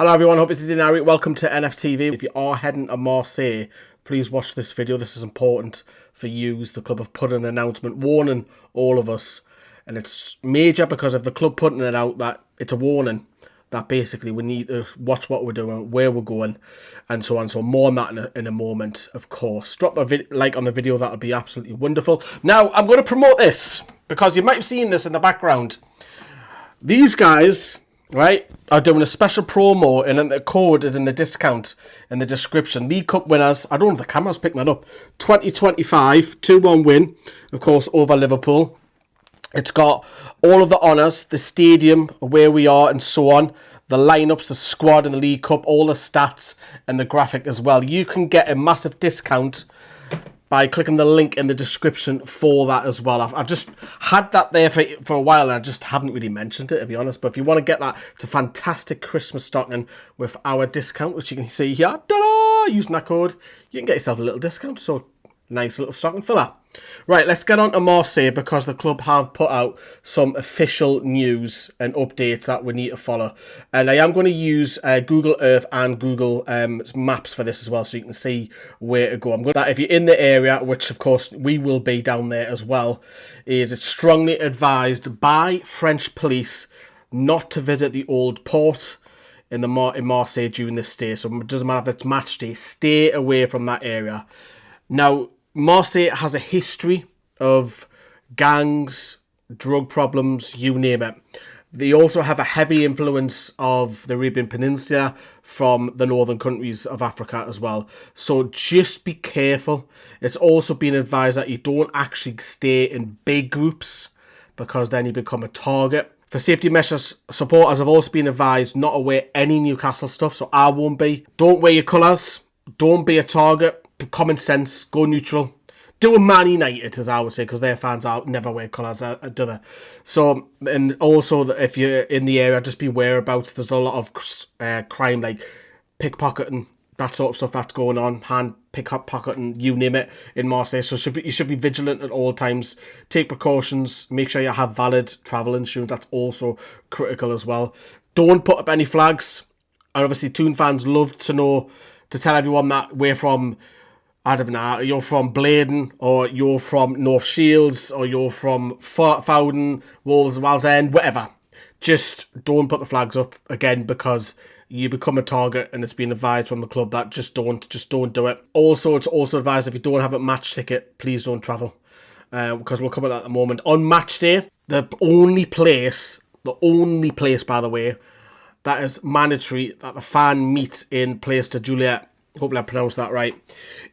Hello everyone, hope it's Harry. Welcome to NFTV. If you are heading to Marseille, please watch this video. This is important for you. The club have put an announcement warning all of us, and it's major because of the club putting it out that it's a warning that basically we need to watch what we're doing, where we're going, and so on. So more on that in a moment, of course. Drop a like on the video, that would be absolutely wonderful. Now, I'm going to promote this because you might have seen this in the background. These guys, right, are doing a special promo, and then the code is in the discount in the description. League Cup winners, I don't know if the camera's picking that up, 2025, 2-1 win, of course, over Liverpool. It's got all of the honours, the stadium, where we are, and so on. The lineups, the squad in the League Cup, all the stats, and the graphic as well. You can get a massive discount by clicking the link in the description for that as well. I've just had that there for a while, and I just haven't really mentioned it, to be honest. But if you want to get that, it's a fantastic Christmas stocking with our discount, which you can see here. Ta-da! Using that code, you can get yourself a little discount. So, nice little stocking filler. Right, let's get on to Marseille, because the club have put out some official news and updates that we need to follow. And I am going to use Google Earth and Google Maps for this as well, so you can see where to go. I'm going to, if you're in the area, which of course we will be down there as well, is it's strongly advised by French police not to visit the old port in Marseille during this stay. So it doesn't matter if it's match day, stay away from that area. Now, Marseille has a history of gangs, drug problems, you name it. They also have a heavy influence of the Arabian Peninsula from the northern countries of Africa as well. So just be careful. It's also been advised that you don't actually stay in big groups, because then you become a target. For safety measures, supporters have also been advised not to wear any Newcastle stuff, so I won't be. Don't wear your colours. Don't be a target. Common sense, go neutral. Do a Man United, as I would say, because their fans never wear colours, do they? So, and also, if you're in the area, just be aware about, there's a lot of crime, like pickpocketing, that sort of stuff that's going on, hand pickpocketing, you name it, in Marseille. So you should be vigilant at all times. Take precautions. Make sure you have valid travel insurance. That's also critical as well. Don't put up any flags. And obviously, Toon fans love to tell everyone that we're from, I don't know, you're from Bladen, or you're from North Shields, or you're from Fowden, Wall's End, whatever. Just don't put the flags up again, because you become a target, and it's been advised from the club that just don't do it. Also, it's also advised if you don't have a match ticket, please don't travel, because we'll come at that at the moment. On match day, the only place, by the way, that is mandatory that the fan meets in Place de Joliette. Hopefully I pronounced that right.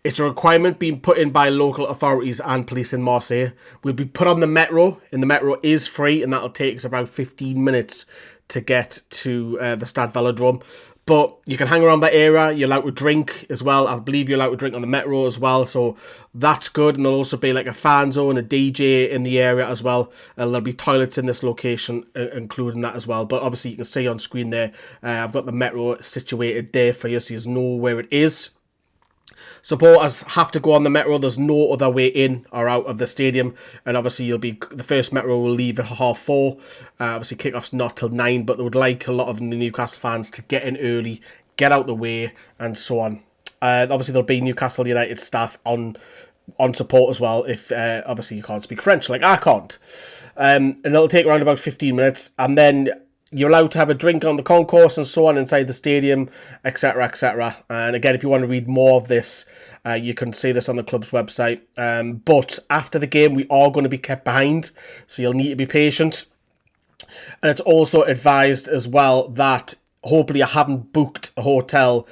It's a requirement being put in by local authorities and police in Marseille. We'll be put on the metro, and the metro is free, and that'll take us about 15 minutes to get to the Stade Vélodrome. But you can hang around that area. You're allowed to drink as well. I believe you're allowed to drink on the metro as well. So that's good. And there'll also be like a fan zone, a DJ in the area as well. And there'll be toilets in this location, including that as well. But obviously you can see on screen there, I've got the metro situated there for you, so you know where it is. Supporters have to go on the metro. There's no other way in or out of the stadium. And obviously the first metro will leave at 4:30. Obviously kickoff's not till 9, but they would like a lot of the Newcastle fans to get in early, get out the way, and so on. Obviously there'll be Newcastle United staff on support as well, if obviously you can't speak French, like I can't. And it'll take around about 15 minutes, and then you're allowed to have a drink on the concourse and so on inside the stadium, etc., etc. And again, if you want to read more of this, you can see this on the club's website. But after the game, we are going to be kept behind, so you'll need to be patient. And it's also advised as well that hopefully you haven't booked a hotel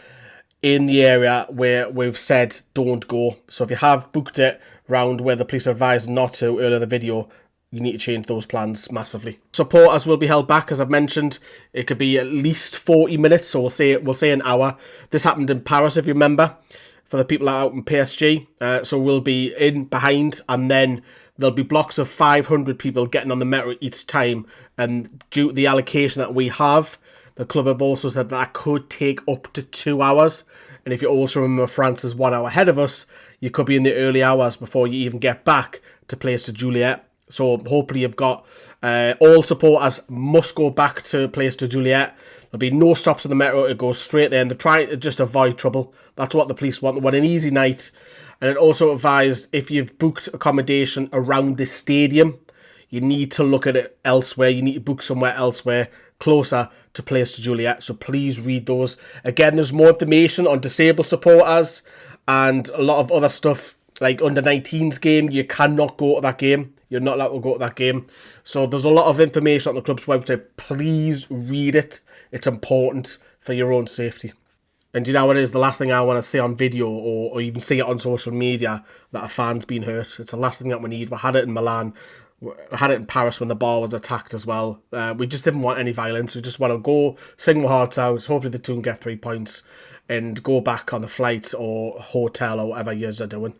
in the area where we've said don't go. So if you have booked it round where the police advised not to earlier in the video, you need to change those plans massively. Supporters will be held back, as I've mentioned. It could be at least 40 minutes, so we'll say an hour. This happened in Paris, if you remember, for the people out in PSG. So we'll be in behind, and then there'll be blocks of 500 people getting on the metro each time. And due to the allocation that we have, the club have also said that could take up to 2 hours. And if you also remember, France is 1 hour ahead of us. You could be in the early hours before you even get back to Place de Joliette. So hopefully you've got all supporters must go back to place to Joliette. There'll be no stops in the metro. It goes straight there, and they're trying to just avoid trouble. That's what the police want. They want an easy night. And it also advised if you've booked accommodation around the stadium, you need to look at it elsewhere. You need to book somewhere elsewhere closer to place to Joliette. So please read those. Again, there's more information on disabled supporters and a lot of other stuff like under 19s game. You cannot go to that game. You're not allowed to go to that game. So there's a lot of information on the club's website. Please read it. It's important for your own safety. And you know what it is? The last thing I want to see on video or even see it on social media that a fan's been hurt. It's the last thing that we need. We had it in Milan. We had it in Paris when the bar was attacked as well. We just didn't want any violence. We just want to go, sing our hearts out. Hopefully the team get 3 points and go back on the flight or hotel or whatever you are doing.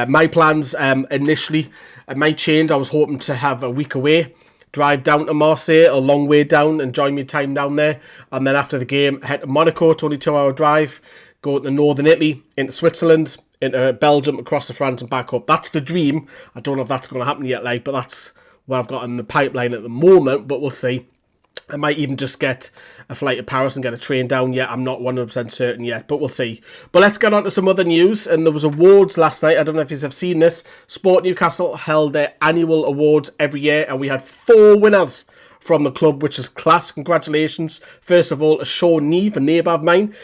My plans initially might change. I was hoping to have a week away, drive down to Marseille, a long way down, enjoy my time down there. And then after the game, head to Monaco, it's only a 2-hour drive, go to northern Italy, into Switzerland, into Belgium, across to France and back up. That's the dream. I don't know if that's going to happen yet, but that's what I've got in the pipeline at the moment, but we'll see. I might even just get a flight to Paris and get a train down yet. I'm not 100% certain yet, but we'll see. But let's get on to some other news. And there was awards last night. I don't know if you have seen this. Sport Newcastle held their annual awards every year, and we had 4 winners from the club, which is class. Congratulations. First of all, Sean Neve, a neighbour of mine,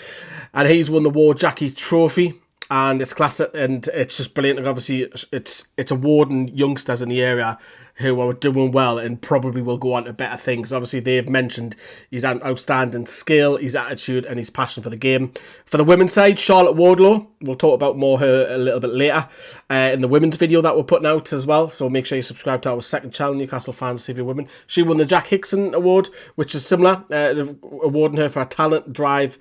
and he's won the War Jackie Trophy. And it's class, and it's just brilliant. And obviously, it's awarding youngsters in the area who are doing well and probably will go on to better things. Obviously, they've mentioned his outstanding skill, his attitude, and his passion for the game. For the women's side, Charlotte Wardlow, we'll talk about more her a little bit later in the women's video that we're putting out as well. So make sure you subscribe to our second channel, Newcastle Fans TV Women. She won the Jack Hickson Award, which is similar, awarding her for her talent, drive,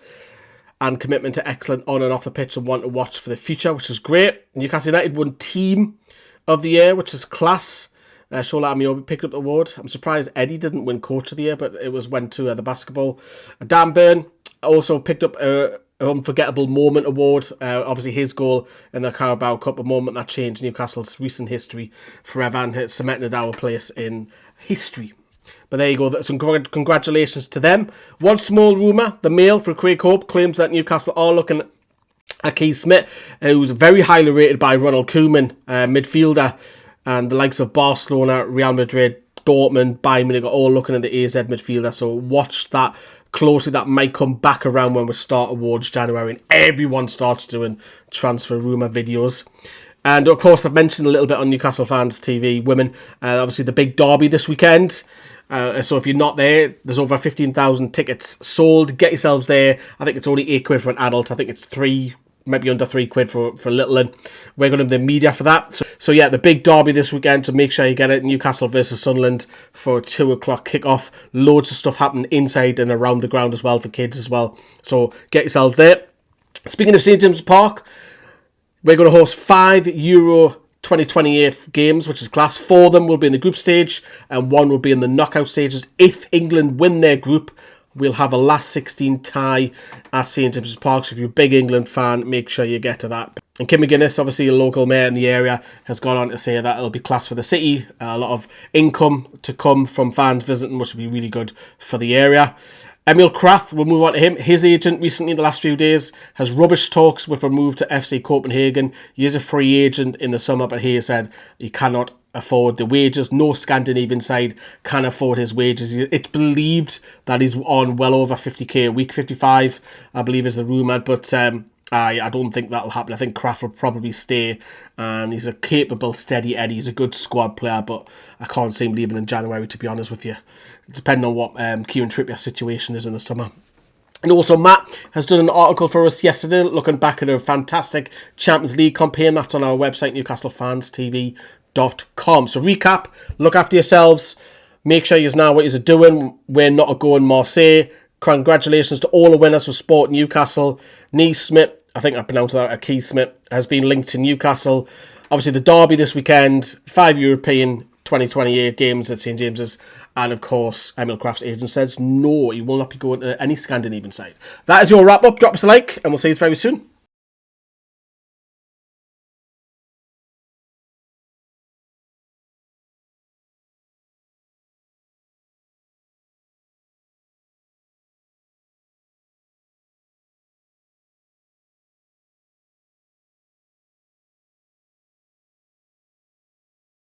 and commitment to excellent on and off the pitch and one to watch for the future, which is great. Newcastle United won Team of the Year, which is class. Shola Amiobi picked up the award. I'm surprised Eddie didn't win Coach of the Year, but it went to the basketball. Dan Burn also picked up an Unforgettable Moment award. Obviously his goal in the Carabao Cup, a moment that changed Newcastle's recent history forever and it cemented our place in history. But there you go, some congratulations to them. One small rumour, the Mail for Craig Hope claims that Newcastle are looking at Keith Smith, who's very highly rated by Ronald Koeman, midfielder, and the likes of Barcelona, Real Madrid, Dortmund, Bayern Munich are all looking at the AZ midfielder. So watch that closely. That might come back around when we start awards January and everyone starts doing transfer rumour videos. And of course, I've mentioned a little bit on Newcastle Fans TV Women. Obviously, the big derby this weekend. So if you're not there, there's over 15,000 tickets sold. Get yourselves there. I think it's only £8 for an adult. I think it's maybe under £3 for a little one. We're going to have the media for that. So yeah, the big derby this weekend, so make sure you get it. Newcastle versus Sunderland for a 2 o'clock kickoff. Loads of stuff happening inside and around the ground as well for kids as well. So get yourselves there. Speaking of St James's Park, we're going to host 5 Euro 2028 games, which is class. 4 of them will be in the group stage and 1 will be in the knockout stages. If England win their group, we'll have a last 16 tie at St James's Park. So if you're a big England fan, make sure you get to that. And Kim McGuinness, obviously a local mayor in the area, has gone on to say that it'll be class for the city. A lot of income to come from fans visiting, which will be really good for the area. Emil Kraft, we'll move on to him. His agent recently, in the last few days, has rubbished talks with a move to FC Copenhagen. He is a free agent in the summer, but he has said he cannot afford the wages. No Scandinavian side can afford his wages. It's believed that he's on well over 50k a week, 55, I believe is the rumour, but I don't think that'll happen. I think Kraft will probably stay, and he's a capable, steady Eddie. He's a good squad player, but I can't see him leaving in January, to be honest with you, depending on what Kieran Trippier's situation is in the summer. And also Matt has done an article for us yesterday looking back at a fantastic Champions League campaign. That's on our website, newcastlefanstv.com. So recap, look after yourselves, make sure you know what you're doing. We're not a going Marseille. Congratulations to all the winners for Sport Newcastle. Neesmith, I think I pronounced that, Keith Smith, has been linked to Newcastle. Obviously the derby this weekend, 5 European 2028 games at St James's, and of course Emil Kraft's agent says no, he will not be going to any Scandinavian side. That is your wrap up. Drop us a like and we'll see you very soon.